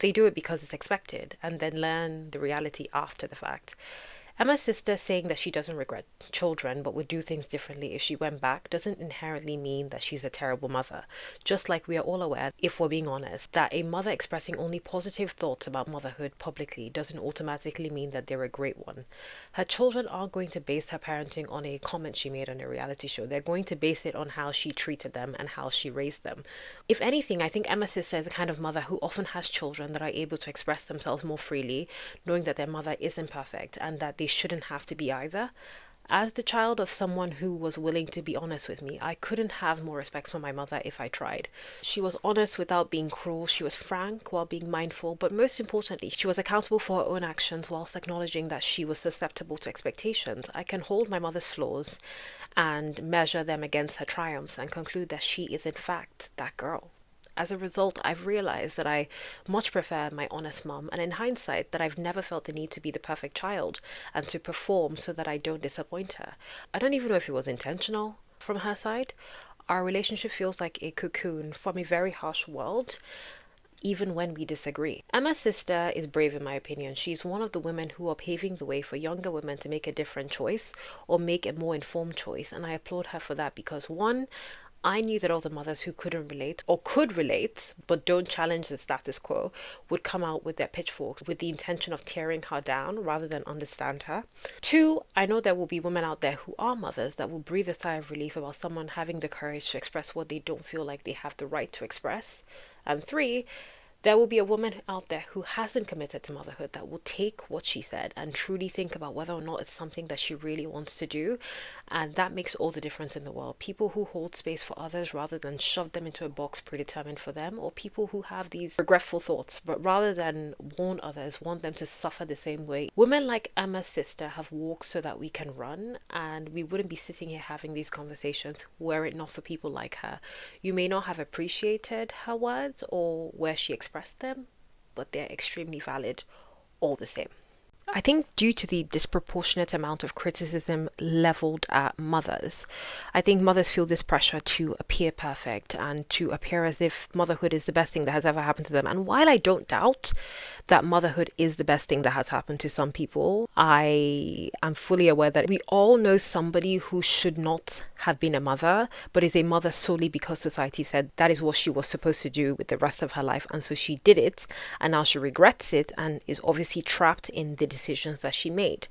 They do it because it's expected and then learn the reality after the fact. Emma's sister saying that she doesn't regret children but would do things differently if she went back doesn't inherently mean that she's a terrible mother. Just like we are all aware, if we're being honest, that a mother expressing only positive thoughts about motherhood publicly doesn't automatically mean that they're a great one. Her children aren't going to base her parenting on a comment she made on a reality show. They're going to base it on how she treated them and how she raised them. If anything, I think Emma's sister is a kind of mother who often has children that are able to express themselves more freely, knowing that their mother isn't perfect and that they shouldn't have to be either. As the child of someone who was willing to be honest with me, I couldn't have more respect for my mother if I tried. She was honest without being cruel, she was frank while being mindful, but most importantly, she was accountable for her own actions whilst acknowledging that she was susceptible to expectations. I can hold my mother's flaws and measure them against her triumphs and conclude that she is in fact that girl. As a result, I've realized that I much prefer my honest mum, and in hindsight, that I've never felt the need to be the perfect child and to perform so that I don't disappoint her. I don't even know if it was intentional from her side. Our relationship feels like a cocoon from a very harsh world, even when we disagree. Emma's sister is brave, in my opinion. She's one of the women who are paving the way for younger women to make a different choice or make a more informed choice, and I applaud her for that because, one, I knew that all the mothers who couldn't relate or could relate but don't challenge the status quo would come out with their pitchforks with the intention of tearing her down rather than understand her. Two, I know there will be women out there who are mothers that will breathe a sigh of relief about someone having the courage to express what they don't feel like they have the right to express. And three, there will be a woman out there who hasn't committed to motherhood that will take what she said and truly think about whether or not it's something that she really wants to do. And that makes all the difference in the world. People who hold space for others rather than shove them into a box predetermined for them, or people who have these regretful thoughts, but rather than warn others, want them to suffer the same way. Women like Emma's sister have walked so that we can run, and we wouldn't be sitting here having these conversations were it not for people like her. You may not have appreciated her words or where she expressed them, but they're extremely valid all the same. I think due to the disproportionate amount of criticism leveled at mothers, I think mothers feel this pressure to appear perfect and to appear as if motherhood is the best thing that has ever happened to them. And while I don't doubt that motherhood is the best thing that has happened to some people, I am fully aware that we all know somebody who should not have been a mother, but is a mother solely because society said that is what she was supposed to do with the rest of her life. And so she did it, and now she regrets it and is obviously trapped in the decisions that she made.